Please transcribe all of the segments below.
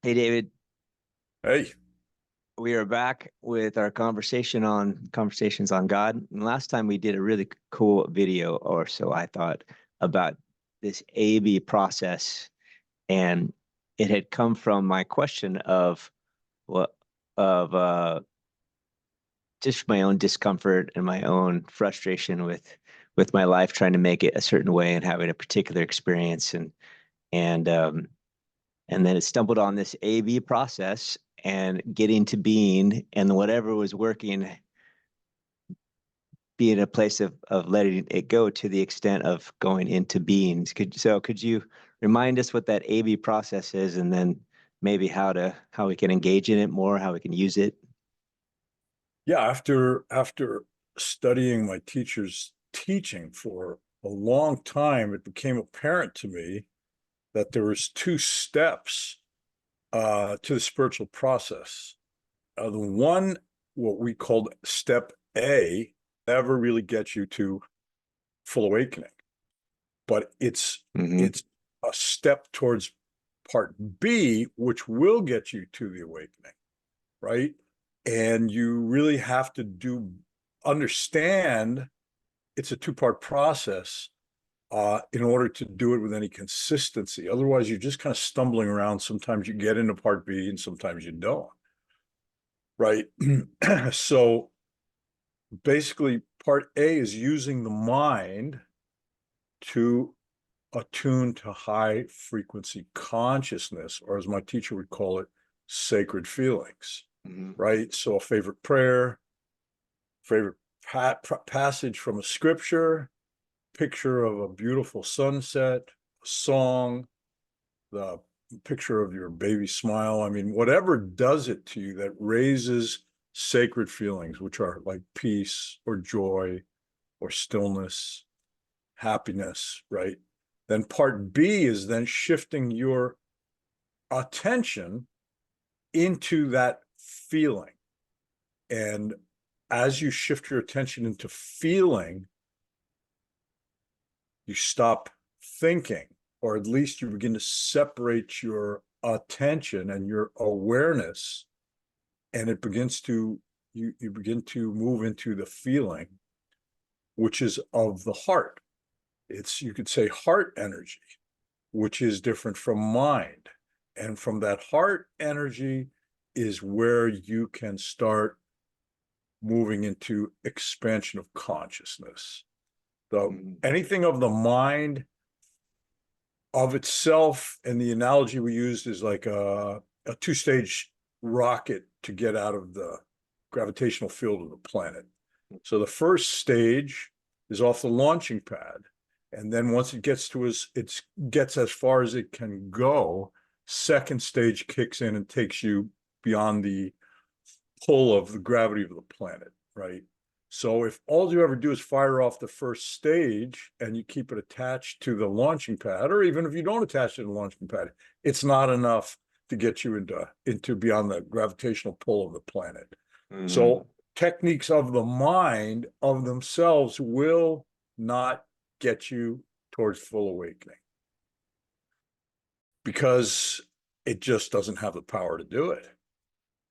Hey, David, Hey, we are back with our conversations on God. And last time we did a really cool video, or so I thought, about this A/B process, and it had come from my question of what of just my own discomfort and my own frustration with my life, trying to make it a certain way and having a particular experience, and and then it stumbled on this A/B process and getting to being, and whatever was working, be in a place of letting it go to the extent of going into beings. Could you remind us what that A/B process is, and then maybe how we can engage in it more, how we can use it? yeah, after studying my teacher's teaching for a long time, it became apparent to me that there was two steps to the spiritual process. The one, what we called step A, never really gets you to full awakening, but Hmm. it's a step towards part B, which will get you to the awakening, right? And you really have to understand it's a two-part process in order to do it with any consistency. Otherwise, you're just kind of stumbling around. Sometimes you get into part B and sometimes you don't, right? So basically, part A is using the mind to attune to high frequency consciousness, or as my teacher would call it, sacred feelings, Hmm. right? So a favorite prayer, favorite passage from a scripture, picture of a beautiful sunset, a song, the picture of your baby smile. I mean, whatever does it to you that raises sacred feelings, which are like peace or joy or stillness, happiness, right? Then part B is then shifting your attention into that feeling. And as you shift your attention into feeling, you stop thinking, or at least you begin to separate your attention and your awareness, and it begins to you begin to move into the feeling, which is of the heart. It's, you could say, heart energy, which is different from mind. And from that heart energy is where you can start moving into expansion of consciousness. So Hmm. anything of the mind of itself, and the analogy we used is like a two-stage rocket to get out of the gravitational field of the planet. So the first stage is off the launching pad, and then once it gets to it gets as far as it can go, second stage kicks in and takes you beyond the pull of the gravity of the planet, right? So if all you ever do is fire off the first stage and you keep it attached to the launching pad, or even if you don't attach it to the launching pad, it's not enough to get you into beyond the gravitational pull of the planet. Hmm. So techniques of the mind of themselves will not get you towards full awakening because it just doesn't have the power to do it.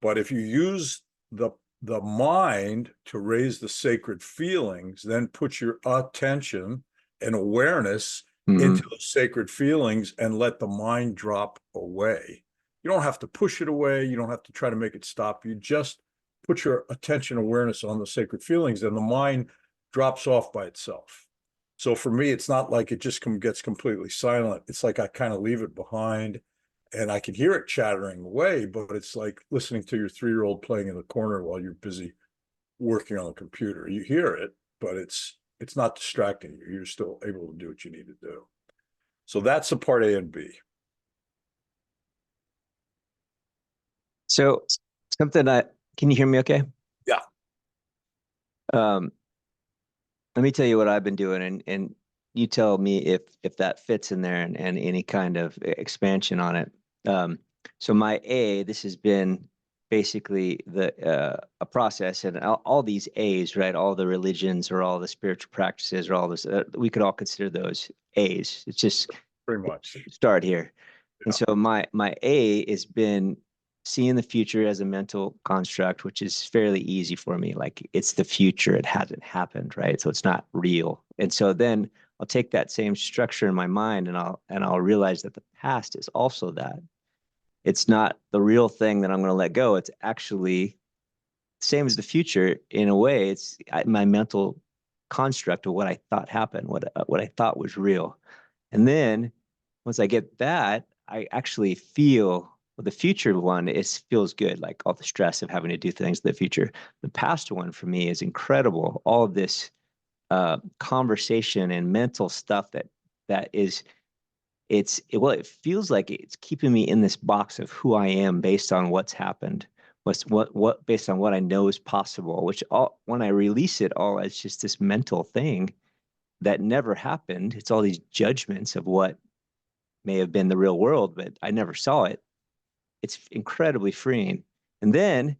But if you use the the mind to raise the sacred feelings, then put your attention and awareness into Hmm. the sacred feelings and let the mind drop away. You don't have to push it away. You don't have to try to make it stop. You just put your attention awareness on the sacred feelings, and the mind drops off by itself. So for me, it's not like it just gets completely silent. It's like I kind of leave it behind and I can hear it chattering away, but it's like listening to your 3-year-old playing in the corner while you're busy working on the computer. You hear it, but it's not distracting you. You're still able to do what you need to do. So that's the part A and B. So something I can you hear me okay? Yeah. Um, Let me tell you what I've been doing, and you tell me if that fits in there, and any kind of expansion on it. Um, so my A, this has been basically the a process, and all these A's, right? All the religions or all the spiritual practices or all this, we could all consider those A's. It's just Pretty much. start here. And so my A has been seeing the future as a mental construct, which is fairly easy for me. Like it's the future, it hasn't happened, right? So it's not real. And so then I'll take that same structure in my mind and I'll realize that the past is also that. It's not the real thing that I'm going to let go. It's actually same as the future in a way. It's my mental construct of what I thought happened, what I thought was real. And then once I get that, I actually feel well, the future one is feels good, like all the stress of having to do things in the future. The past one for me is incredible. All of this conversation and mental stuff that is well, it feels like it's keeping me in this box of who I am based on what's happened, what based on what I know is possible, which all when I release it all as just this mental thing that never happened. It's all these judgments of what may have been the real world, but I never saw it. It's incredibly freeing. And then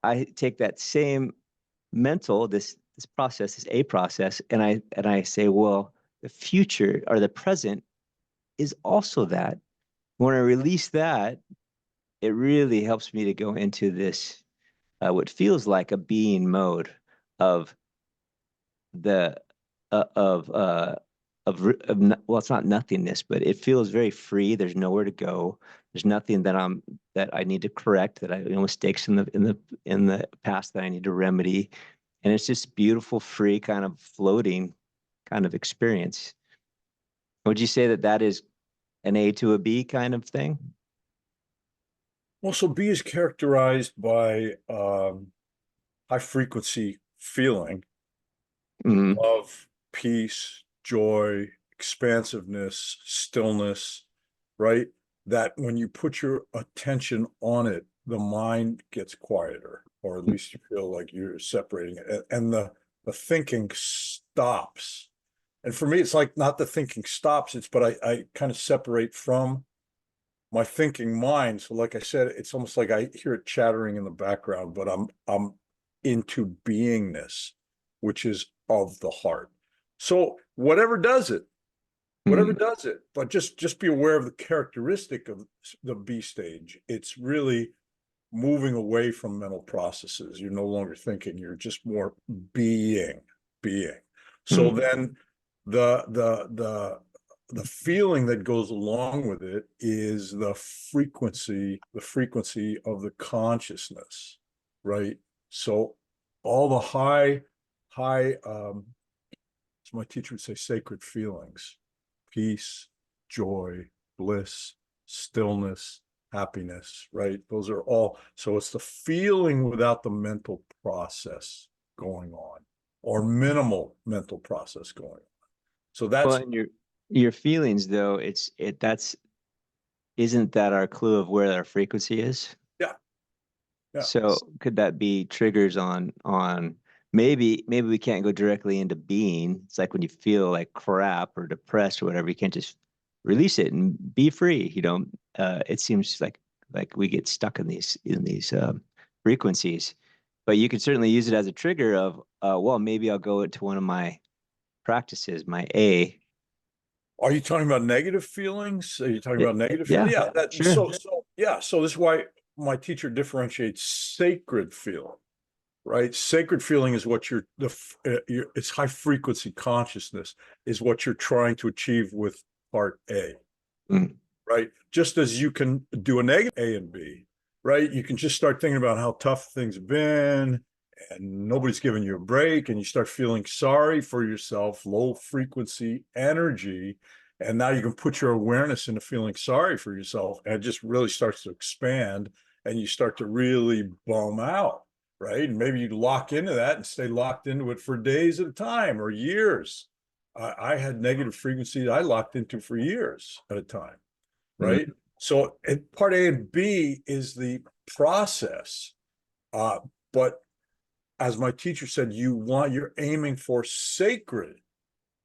I take that same mental, this process, this A process, and I say, well, the future or the present is also that. When I release that, it really helps me to go into this what feels like a being mode of the well, it's not nothingness, but it feels very free. There's nowhere to go. There's nothing that I need to correct, that I mistakes in the past that I need to remedy, and it's just beautiful, free, kind of floating kind of experience. Would you say that that is an A to a B kind of thing? Well, so B is characterized by high frequency feeling, Mm-hmm. love, peace, joy, expansiveness, stillness, right? That when you put your attention on it, the mind gets quieter, or at least you feel like you're separating it, and the thinking stops. And for me, it's like not the thinking stops, it's but I kind of separate from my thinking mind. So like I said, it's almost like I hear it chattering in the background, but I'm into beingness, which is of the heart. So whatever does it, but just be aware of the characteristic of the B stage. It's really moving away from mental processes. You're no longer thinking, you're just more being. So Mm-hmm. then the feeling that goes along with it is the frequency of the consciousness, right? So all the high as my teacher would say, sacred feelings, peace, joy, bliss, stillness, happiness, right? Those are all, so it's the feeling without the mental process going on, or minimal mental process going on. So Well, that's, and your feelings though, that's isn't that our clue of where our frequency is? yeah, yeah. So could that be triggers on maybe we can't go directly into being. It's like when you feel like crap or depressed or whatever, you can't just release it and be free. It seems like we get stuck in these frequencies. But you could certainly use it as a trigger of well, maybe I'll go into one of my practices, my A. Are you talking about negative feelings? Are you talking Yeah, about negative feelings? yeah, Yeah, sure. so this is why my teacher differentiates sacred feeling, right? Sacred feeling is what it's high frequency consciousness is what you're trying to achieve with part A, Mm, right? Just as you can do a negative A and B, right? You can just start thinking about how tough things have been and nobody's giving you a break, and you start feeling sorry for yourself, low frequency energy. And now you can put your awareness into feeling sorry for yourself, and it just really starts to expand, and you start to really bum out, right? And maybe you lock into that and stay locked into it for days at a time or years. I had negative frequencies I locked into for years at a time, right? mm. So part A and B is the process. But as my teacher said, you're aiming for sacred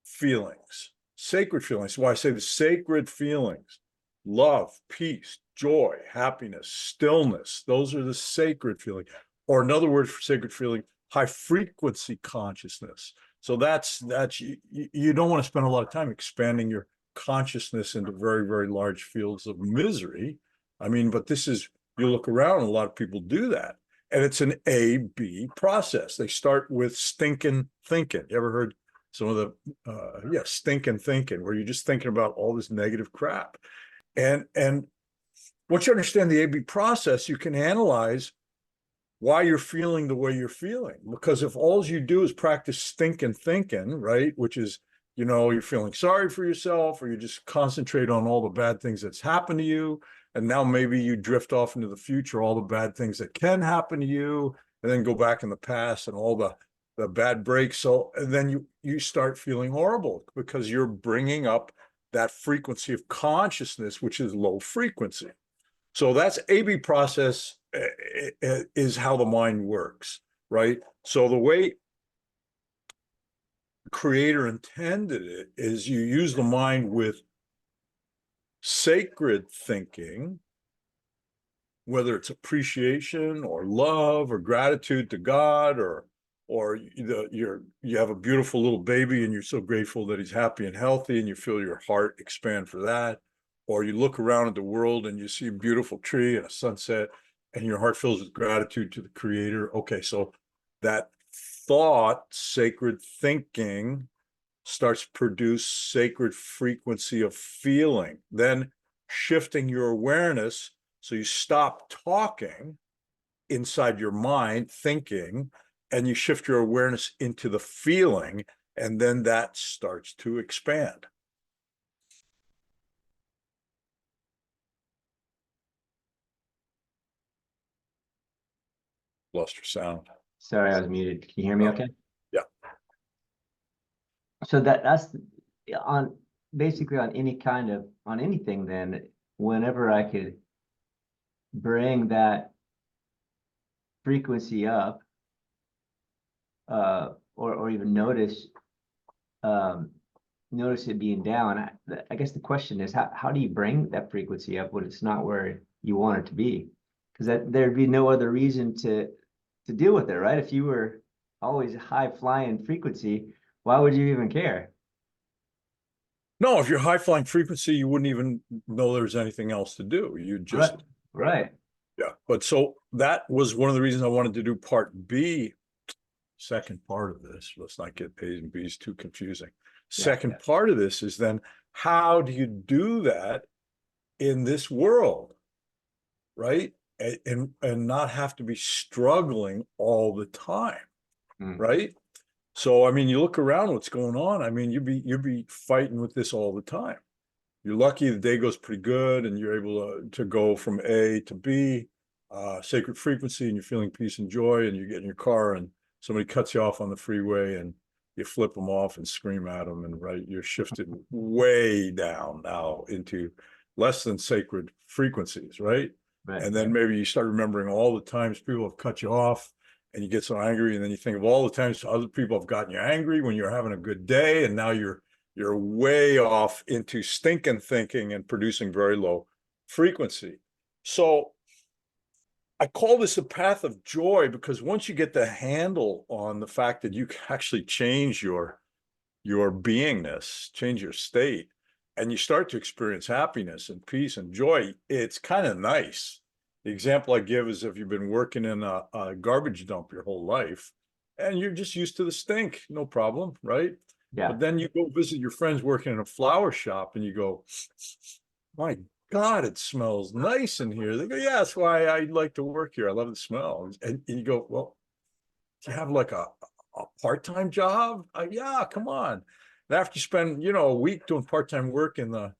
feelings. Sacred feelings. Why I say the sacred feelings: love, peace, joy, happiness, stillness. Those are the sacred feelings. Or another word for sacred feeling: high frequency consciousness. So that's you don't want to spend a lot of time expanding your consciousness into very, very large fields of misery. I mean, but this is, you look around, a lot of people do that. And it's an A-B process. They start with stinking thinking. You ever heard some of the, stinking thinking, where you're just thinking about all this negative crap. And once you understand the A-B process, you can analyze why you're feeling the way you're feeling. Because if all you do is practice stinking thinking, right, which is, you're feeling sorry for yourself, or you just concentrate on all the bad things that's happened to you, and now maybe you drift off into the future, all the bad things that can happen to you, and then go back in the past and all the bad breaks. So, and then you start feeling horrible because you're bringing up that frequency of consciousness, which is low frequency. So that's A-B process is how the mind works, right? So the way the Creator intended it is you use the mind with sacred thinking, whether it's appreciation or love or gratitude to God, or you have a beautiful little baby and you're so grateful that he's happy and healthy, and you feel your heart expand for that. Or you look around at the world and you see a beautiful tree and a sunset, and your heart fills with gratitude to the Creator. Okay, so that thought, sacred thinking, starts to produce sacred frequency of feeling, then shifting your awareness. So you stop talking inside your mind, thinking, and you shift your awareness into the feeling, and then that starts to expand. Lost your sound. Sorry, I was muted. Can you hear me okay? Yeah. So that's on basically on anything then, whenever I could bring that frequency up, or even notice it being down. I guess the question is, how do you bring that frequency up when it's not where you want it to be? Because there'd be no other reason to deal with it, right? If you were always high flying frequency, why would you even care? No, if you're high flying frequency, you wouldn't even know there's anything else to do. You just right. Yeah. But so that was one of the reasons I wanted to do part B, second part of this. Let's not get A's and B's too confusing. Second part of this is then, how do you do that in this world, right? And not have to be struggling all the time, right? So, I mean, you look around what's going on. I mean, you'd be fighting with this all the time. You're lucky the day goes pretty good and you're able to go from A to B, sacred frequency, and you're feeling peace and joy, and you get in your car and somebody cuts you off on the freeway and you flip them off and scream at them, and right, you're shifted way down now into less than sacred frequencies, right? And then maybe you start remembering all the times people have cut you off, and you get so angry, and then you think of all the times other people have gotten you angry when you're having a good day, and now you're way off into stinking thinking and producing very low frequency. So I call this a path of joy, because once you get the handle on the fact that you can actually change your beingness, change your state, and you start to experience happiness and peace and joy, it's kind of nice. The example I give is, if you've been working in a garbage dump your whole life and you're just used to the stink, no problem, right? Yeah. But then you go visit your friends working in a flower shop and you go, my God, it smells nice in here. They go, yeah, that's why I like to work here. I love the smell. And you go, well, do you have like a part-time job? Yeah, come on. And after you spend, a week doing part-time work in the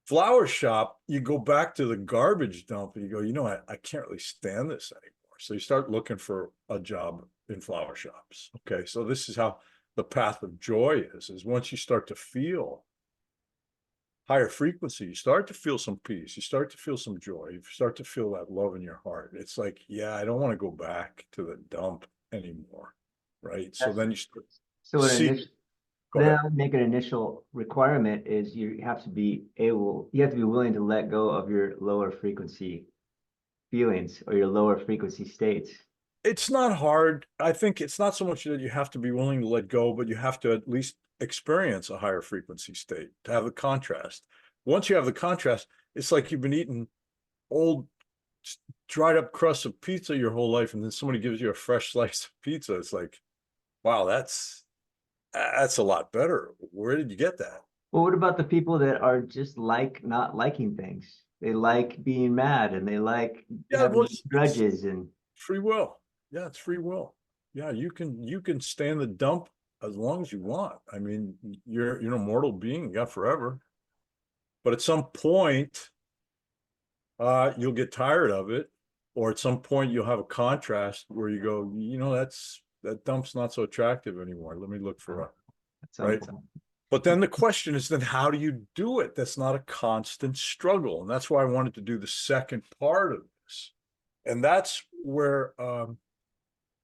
flower shop, you go back to the garbage dump and you go, I can't really stand this anymore. So you start looking for a job in flower shops. Okay, so this is how the path of joy is once you start to feel higher frequency, you start to feel some peace, you start to feel some joy, you start to feel that love in your heart. It's like, yeah, I don't want to go back to the dump anymore, right? So then you start make an initial requirement is you have to be willing to let go of your lower frequency feelings or your lower frequency states. It's not hard. I think it's not so much that you have to be willing to let go, but you have to at least experience a higher frequency state to have the contrast. Once you have the contrast, it's like you've been eating old dried up crusts of pizza your whole life, and then somebody gives you a fresh slice of pizza. It's like, wow, that's a lot better. Where did you get that? Well, what about the people that are just like not liking things? They like being mad and they like Yeah, having well, these it's grudges and free will. Yeah, it's free will. Yeah, you can stand the dump as long as you want. I mean, you're a mortal being, you got forever. But at some point, you'll get tired of it, or at some point you'll have a contrast where you go, that dump's not so attractive anymore. Let me look for a at some right. point. But then the question is, then how do you do it? That's not a constant struggle. And that's why I wanted to do the second part of this. And that's where, of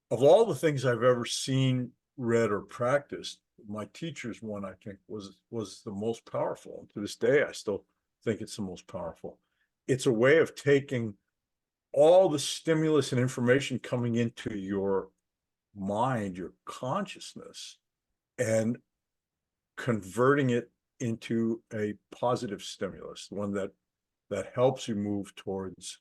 all the things I've ever seen, read, or practiced, my teacher's one, I think, was the most powerful. And to this day, I still think it's the most powerful. It's a way of taking all the stimulus and information coming into your mind, your consciousness, and converting it into a positive stimulus, one that helps you move towards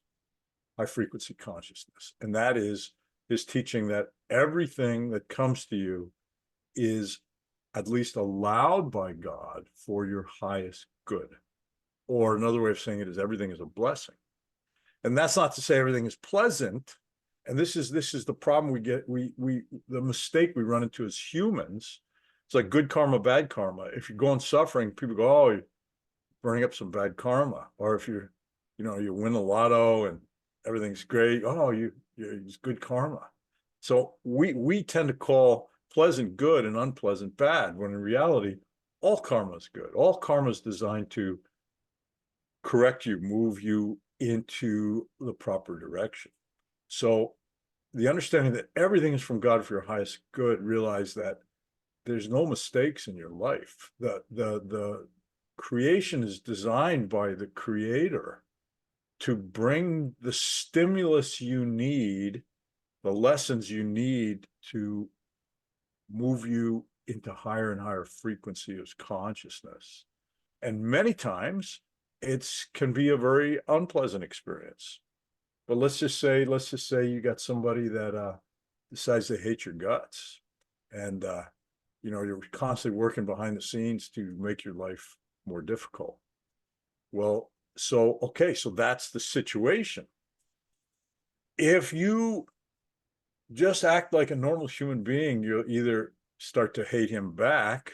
high frequency consciousness. And that is his teaching that everything that comes to you is at least allowed by God for your highest good. Or another way of saying it is everything is a blessing. And that's not to say everything is pleasant. And this is the problem we get, the mistake we run into as humans. It's like good karma, bad karma. If you're going suffering, people go, oh, you're burning up some bad karma. Or if you win the lotto and everything's great, oh, it's good karma. So we tend to call pleasant good and unpleasant bad, when in reality, all karma is good. All karma is designed to correct you, move you into the proper direction. So the understanding that everything is from God for your highest good, realize that there's no mistakes in your life. The creation is designed by the creator to bring the stimulus you need, the lessons you need to move you into higher and higher frequency of consciousness. And many times it can be a very unpleasant experience. But let's just say you got somebody that decides they hate your guts, and you're constantly working behind the scenes to make your life more difficult. Well, so that's the situation. If you just act like a normal human being, you'll either start to hate him back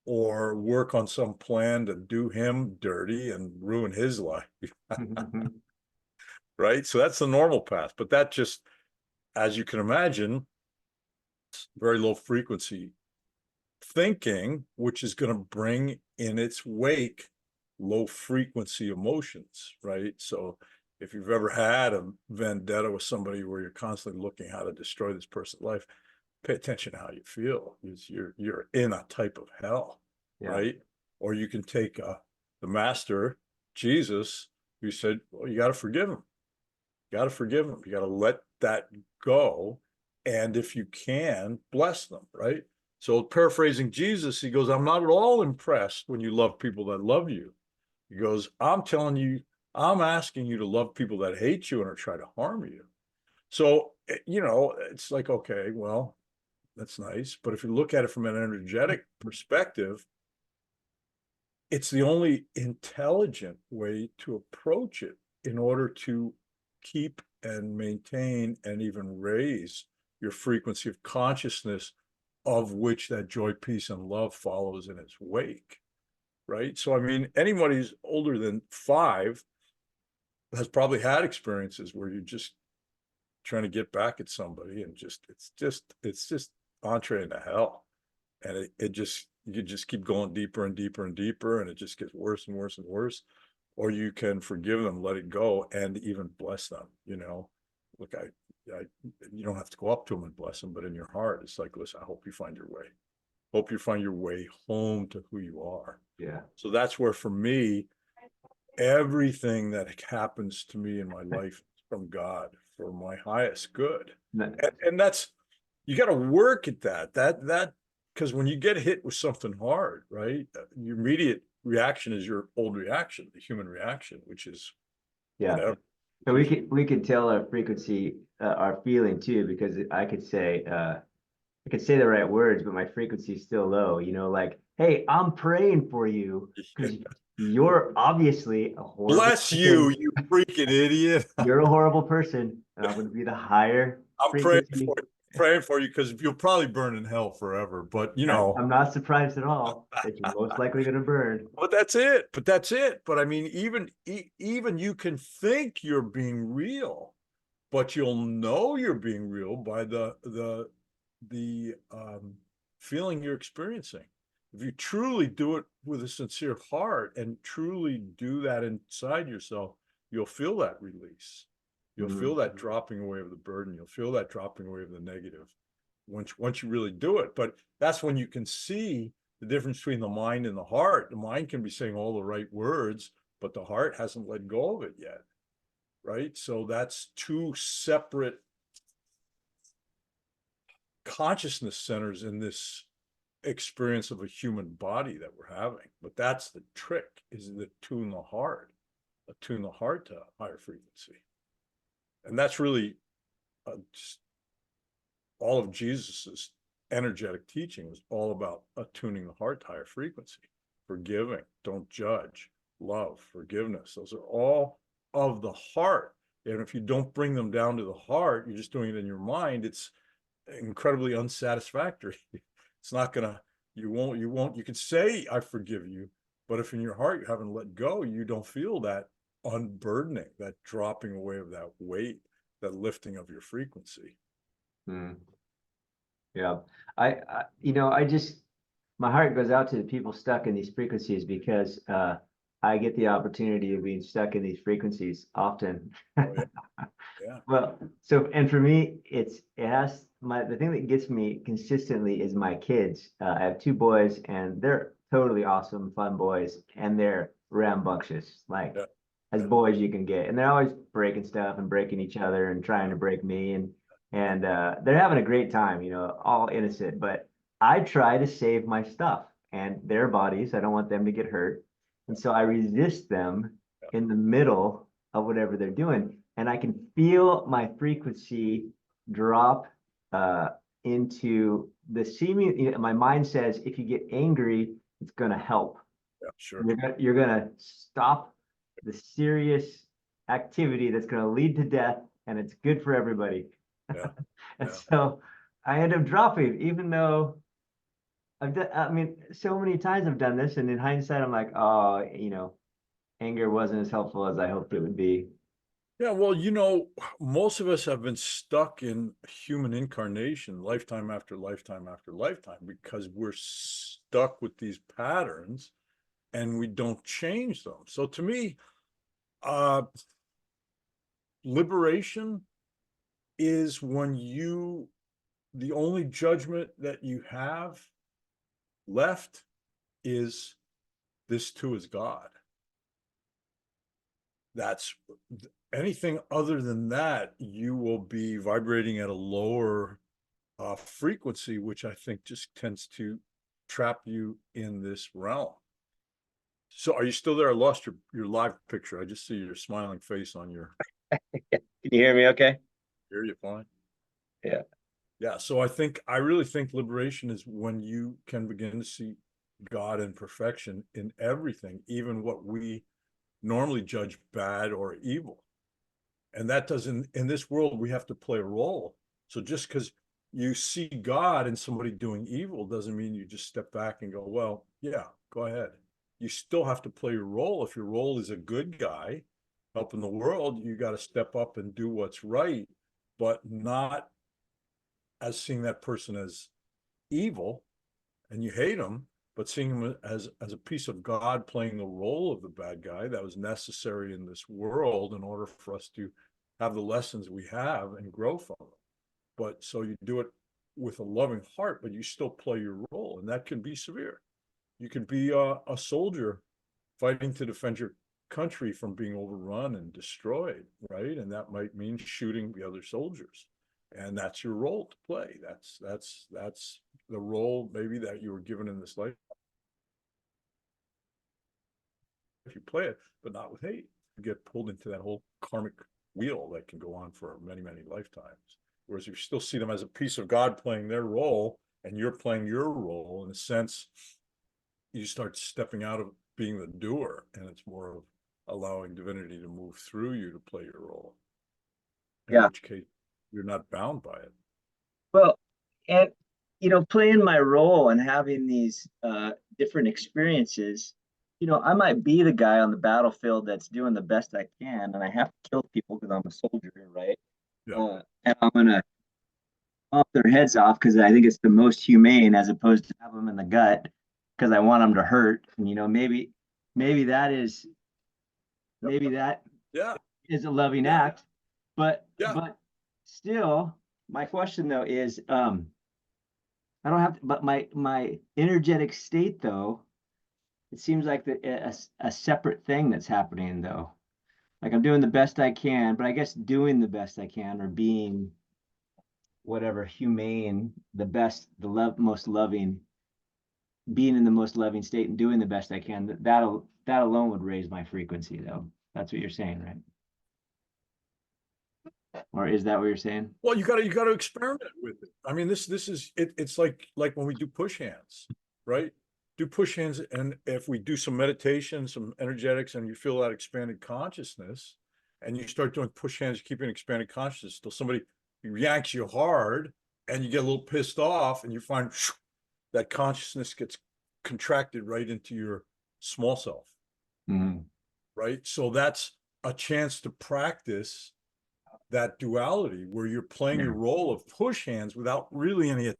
or work on some plan to do him dirty and ruin his life. Right? So that's the normal path. But that just, as you can imagine, very low frequency thinking, which is going to bring in its wake low frequency emotions, right? So if you've ever had a vendetta with somebody where you're constantly looking how to destroy this person's life, pay attention to how you feel. You're in a type of hell, yeah. Right? Or you can take the master, Jesus, who said, well, you got to forgive him. You got to forgive them. You got to let that go. And if you can, bless them, right? So paraphrasing Jesus, he goes, I'm not at all impressed when you love people that love you. He goes, I'm telling you, I'm asking you to love people that hate you and are trying to harm you. So, it's like, okay, well, that's nice. But if you look at it from an energetic perspective, it's the only intelligent way to approach it in order to keep and maintain and even raise your frequency of consciousness, of which that joy, peace, and love follows in its wake, right? So, I mean, anybody who's older than 5 has probably had experiences where you're just trying to get back at somebody, and it's just entree into hell, and you just keep going deeper and deeper and deeper, and it just gets worse and worse and worse. Or you can forgive them, let it go, and even bless them. Look, you don't have to go up to them and bless them, but in your heart, it's like, listen, I hope you find your way. Hope you find your way home to who you are. Yeah. So that's where, for me, everything that happens to me in my life is from God for my highest good. No- And that's, you got to work at that, because when you get hit with something hard, right, your immediate reaction is your old reaction, the human reaction, which is Yeah. whatever. So we could tell our frequency, our feeling too, because I could say the right words, but my frequency is still low, you know, like, hey, I'm praying for you because you're obviously a horrible Bless you, person. you freaking idiot. You're a horrible person, and I'm going to be the higher I'm frequency. praying for you because you'll probably burn in hell forever. But you And know, I'm not surprised at all that you're most likely going to burn. but that's it. But that's it. But I mean, even you can think you're being real, but you'll know you're being real by the feeling you're experiencing. If you truly do it with a sincere heart and truly do that inside yourself, you'll feel that release. You'll feel that dropping away of the burden. You'll feel that dropping away of the negative once you really do it. But that's when you can see the difference between the mind and the heart. The mind can be saying all the right words, but the heart hasn't let go of it yet. Right? So that's two separate consciousness centers in this experience of a human body that we're having. But that's the trick, is to attune the heart to higher frequency. And that's really all of Jesus's energetic teaching was all about attuning the heart to higher frequency, forgiving, don't judge, love, forgiveness. Those are all of the heart. And if you don't bring them down to the heart, you're just doing it in your mind, it's incredibly unsatisfactory. It's not gonna, you can say, I forgive you, but if in your heart you haven't let go, you don't feel that unburdening, that dropping away of that weight, that lifting of your frequency. Yeah. You know, my heart goes out to the people stuck in these frequencies because I get the opportunity of being stuck in these frequencies often. Oh, yeah. Yeah. Well, so, and for me, the thing that gets me consistently is my kids. I have two boys and they're totally awesome, fun boys, and they're rambunctious, like Yeah. as boys you can get. And they're always breaking stuff and breaking each other and trying to break me. And they're having a great time, you know, all innocent, but I try to save my stuff and their bodies. I don't want them to get hurt. And so I resist them in the middle of whatever they're doing. And I can feel my frequency drop into the seeming, you know, my mind says, if you get angry, it's going to help. Yeah, sure. You're going to stop the serious activity that's going to lead to death, and it's good for everybody. Yeah. And Yeah. so I end up dropping, even though I've done, I mean, so many times I've done this, and in hindsight, I'm like, oh, you know, anger wasn't as helpful as I hoped it would be. Yeah, well, you know, most of us have been stuck in human incarnation, lifetime after lifetime after lifetime, because we're stuck with these patterns and we don't change them. So to me, liberation is when the only judgment that you have left is this too is God. That's anything other than that, you will be vibrating at a lower frequency, which I think just tends to trap you in this realm. So are you still there? I lost your live picture. I just see your smiling face on your. Can you hear me okay? Hear you fine? Yeah. Yeah. So I really think liberation is when you can begin to see God and perfection in everything, even what we normally judge bad or evil. And that doesn't, in this world, we have to play a role. So just because you see God in somebody doing evil doesn't mean you just step back and go, well, yeah, go ahead. You still have to play your role. If your role is a good guy helping the world, you got to step up and do what's right, but not as seeing that person as evil and you hate him, but seeing him as a piece of God playing the role of the bad guy that was necessary in this world in order for us to have the lessons we have and grow from them. But so you do it with a loving heart, but you still play your role, and that can be severe. You can be a soldier fighting to defend country from being overrun and destroyed, right? And that might mean shooting the other soldiers. And that's your role to play. That's the role maybe that you were given in this life. If you play it, but not with hate, you get pulled into that whole karmic wheel that can go on for many, many lifetimes. Whereas if you still see them as a piece of God playing their role and you're playing your role, in a sense, you start stepping out of being the doer, and it's more of allowing divinity to move through you to play your role. In which case, you're not bound by it. Well, and playing my role and having these different experiences, I might be the guy on the battlefield that's doing the best I can, and I have to kill people because I'm a soldier, right? Yeah. And I'm gonna off their heads off because I think it's the most humane, as opposed to have them in the gut because I want them to hurt. And maybe that is maybe that Yeah. is a loving Yeah. act, but Yeah. still, my question though is, I don't have to, but my energetic state though, it seems like a separate thing that's happening though. Like I'm doing the best I can, but I guess doing the best I can, or being whatever humane, the most loving, being in the most loving state and doing the best I can, that alone would raise my frequency though. That's what you're saying, right? Or is that what you're saying? Well, you gotta experiment with it. I mean, this is it. It's like when we do push hands, right? Do push hands, and if we do some meditation, some energetics, and you feel that expanded consciousness, and you start doing push hands, keeping expanded consciousness till somebody yanks you hard, and you get a little pissed off, and you find that consciousness gets contracted right into your small self, right? So that's a chance to practice that duality where you're playing your role of push hands without really any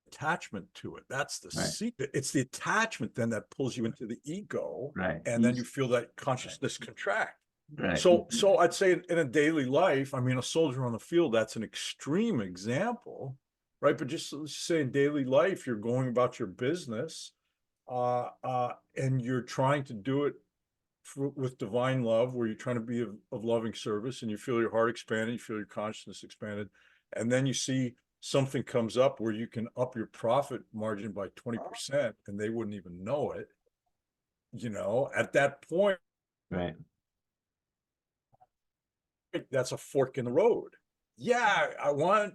attachment to it. That's the secret. It's the attachment then that pulls you into the ego, Right. and then you feel that consciousness contract. Right. So I'd say in a daily life, I mean, a soldier on the field, that's an extreme example, right? But just let's say in daily life, you're going about your business, and you're trying to do it with divine love, where you're trying to be of loving service, and you feel your heart expanded, you feel your consciousness expanded, and then you see something comes up where you can up your profit margin by 20% and they wouldn't even know it, at that point, Right. that's a fork in the road. Yeah, I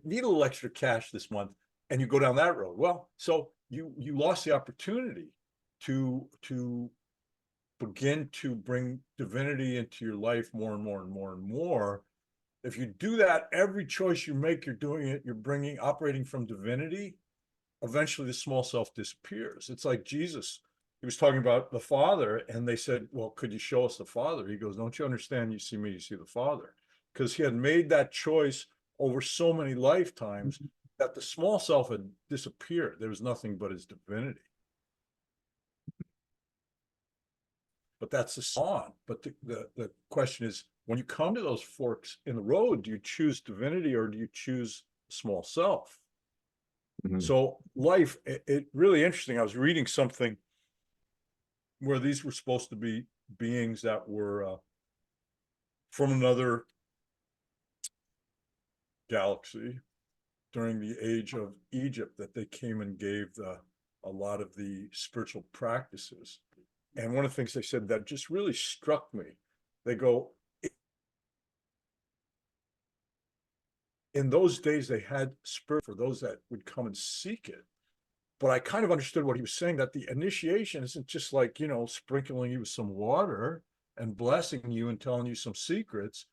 need a little extra cash this month, and you go down that road. Well, so you lost the opportunity to begin to bring divinity into your life more and more and more and more. If you do that, every choice you make, you're doing it, you're operating from divinity. Eventually the small self disappears. It's like Jesus, he was talking about the Father, and they said, well, could you show us the Father? He goes, don't you understand? You see me, you see the Father. Because he had made that choice over so many lifetimes that the small self had disappeared. There was nothing but his divinity. But that's the song. But the question is, when you come to those forks in the road, do you choose divinity or do you choose small self? So life, it really interesting. I was reading something where these were supposed to be beings that were from another galaxy during the age of Egypt, that they came and gave a lot of the spiritual practices. And one of the things they said that just really struck me, they go, in those days, they had spirit for those that would come and seek it. But I kind of understood what he was saying, that the initiation isn't just like, sprinkling you with some water and blessing you and telling you some secrets.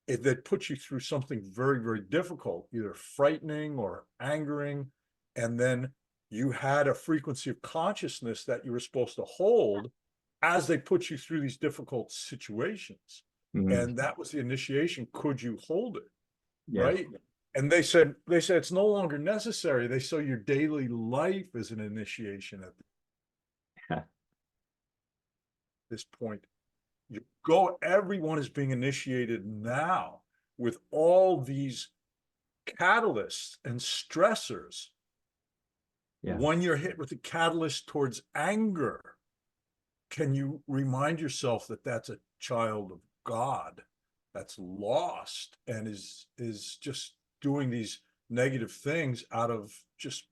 That puts you through something very, very difficult, either frightening or angering. And then you had a frequency of consciousness that you were supposed to hold as they put you through these difficult situations. And that was the initiation. Could you hold it? Yeah. Right. And they said it's no longer necessary. They saw your daily life as an initiation at this point. Everyone is being initiated now with all these catalysts and stressors Yeah. When you're hit with a catalyst towards anger, can you remind yourself that that's a child of God that's lost and is just doing these negative things out of just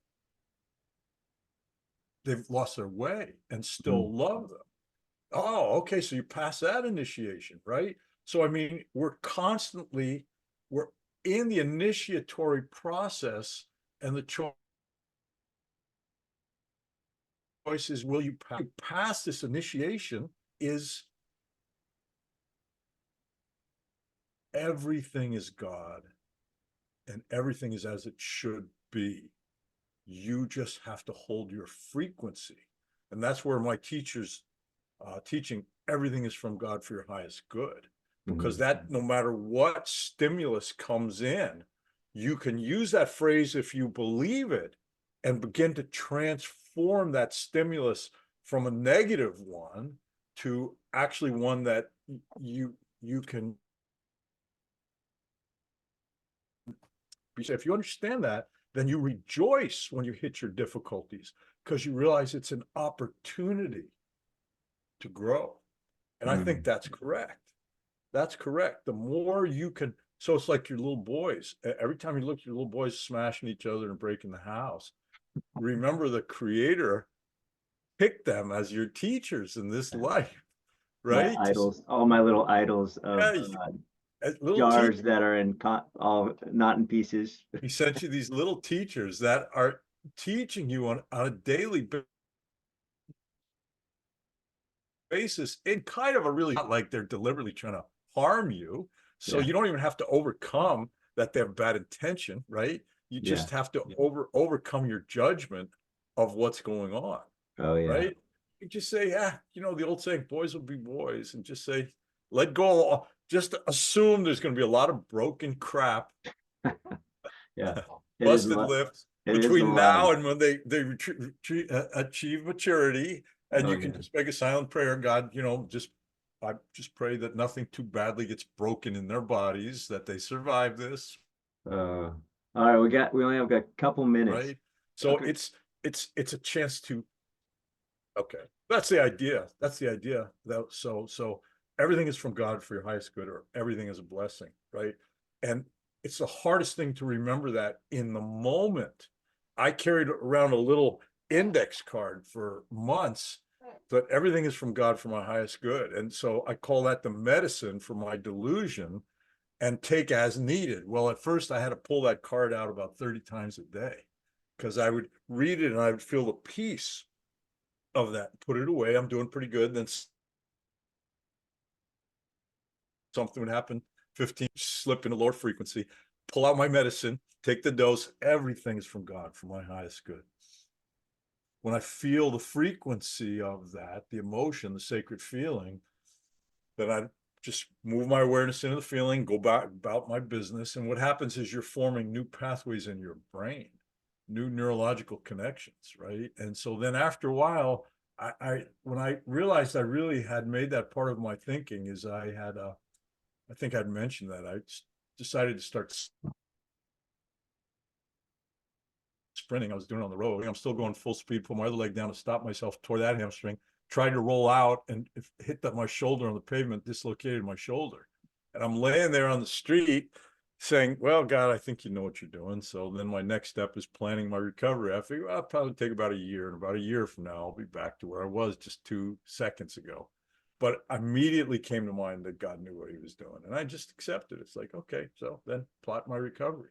they've lost their way and still love them. Oh, okay. So you pass that initiation, right? So, I mean, we're in the initiatory process, and the choice is, will you pass this initiation? Is everything is God and everything is as it should be. You just have to hold your frequency. And that's where my teachers teaching everything is from God for your highest good, because that no matter what stimulus comes in, you can use that phrase if you believe it and begin to transform that stimulus from a negative one to actually one that you can. If you understand that, then you rejoice when you hit your difficulties, because you realize it's an opportunity to grow. And I think that's correct. That's correct. The more you can, so it's like your little boys. Every time you look at your little boys smashing each other and breaking the house, remember the Creator picked them as your teachers in this life, right? My idols, all my little idols of Little jars that are in all not in pieces. He sent you these little teachers that are teaching you on a daily basis in kind of a really, not like they're deliberately trying to harm you. So you don't even have to overcome that they have bad intention, right? You just have to overcome your judgment of what's going on. Oh yeah. Right? You just say, yeah, you know, the old saying, boys will be boys, and just say, let go. Just assume there's going to be a lot of broken crap. Yeah. Busted lips between now and when they achieve maturity. And you can just make a silent prayer. God, you know, I just pray that nothing too badly gets broken in their bodies, that they survive this. All right, we only have a couple minutes. Right. So it's a chance to, okay. That's the idea. That's the idea. So everything is from God for your highest good, or everything is a blessing, right? And it's the hardest thing to remember that in the moment. I carried around a little index card for months that everything is from God for my highest good. And so I call that the medicine for my delusion, and take as needed. Well, at first I had to pull that card out about 30 times a day, because I would read it and I would feel the peace of that, put it away. I'm doing pretty good. Then something would happen, 15, slip into lower frequency, pull out my medicine, take the dose. Everything's from God for my highest good. When I feel the frequency of that, the emotion, the sacred feeling, then I just move my awareness into the feeling, go back about my business. And what happens is you're forming new pathways in your brain, new neurological connections, right? And so then after a while, when I realized I really had made that part of my thinking, is I think I'd mentioned that I decided to start sprinting. I was doing it on the road. I'm still going full speed, put my other leg down to stop myself, tore that hamstring, tried to roll out and hit my shoulder on the pavement, dislocated my shoulder. And I'm laying there on the street saying, well, God, I think you know what you're doing. So then my next step is planning my recovery. I figure I'll probably take about a year, and about a year from now, I'll be back to where I was just 2 seconds ago. But immediately came to mind that God knew what he was doing. And I just accepted. It's like, okay, so then plot my recovery.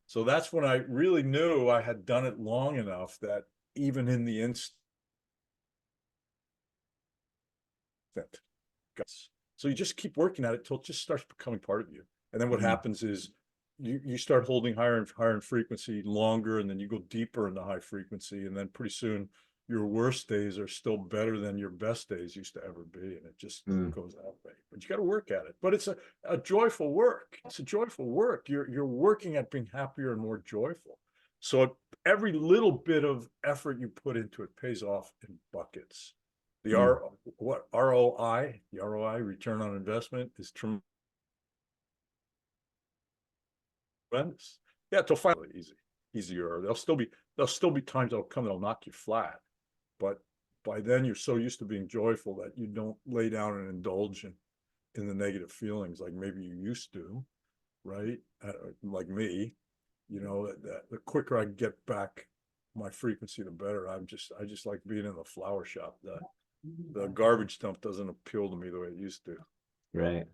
So that's when I really knew I had done it long enough that even in the instant, so you just keep working at it till it just starts becoming part of you. And then what happens is you start holding higher and higher in frequency longer, and then you go deeper into high frequency, and then pretty soon your worst days are still better than your best days used to ever be, and it just goes that way. But you got to work at it. But it's a joyful work. It's a joyful work. You're working at being happier and more joyful. So every little bit of effort you put into it pays off in buckets. The ROI, return on investment, is tremendous. Yeah, till finally easier. They'll still be there'll still be times that'll come that'll knock you flat. But by then you're so used to being joyful that you don't lay down and indulge in the negative feelings like maybe you used to, right? Like me, the quicker I get back my frequency, the better. I just like being in the flower shop. The garbage dump doesn't appeal to me the way it used to. Right.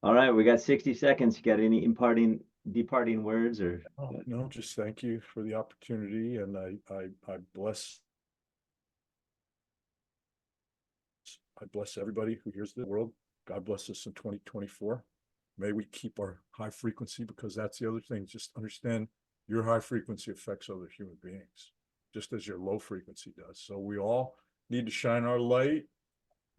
All right, we got 60 seconds. You got any departing words or? Oh, no, just thank you for the opportunity, and I bless everybody who hears the world. God bless us in 2024. May we keep our high frequency, because that's the other thing. Just understand your high frequency affects other human beings, just as your low frequency does. So we all need to shine our light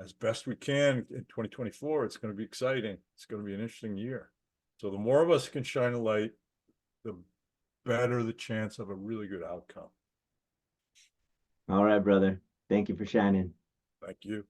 as best we can in 2024. It's going to be exciting. It's going to be an interesting year. So the more of us can shine a light, the better the chance of a really good outcome. All right, brother. Thank you for shining. Thank you.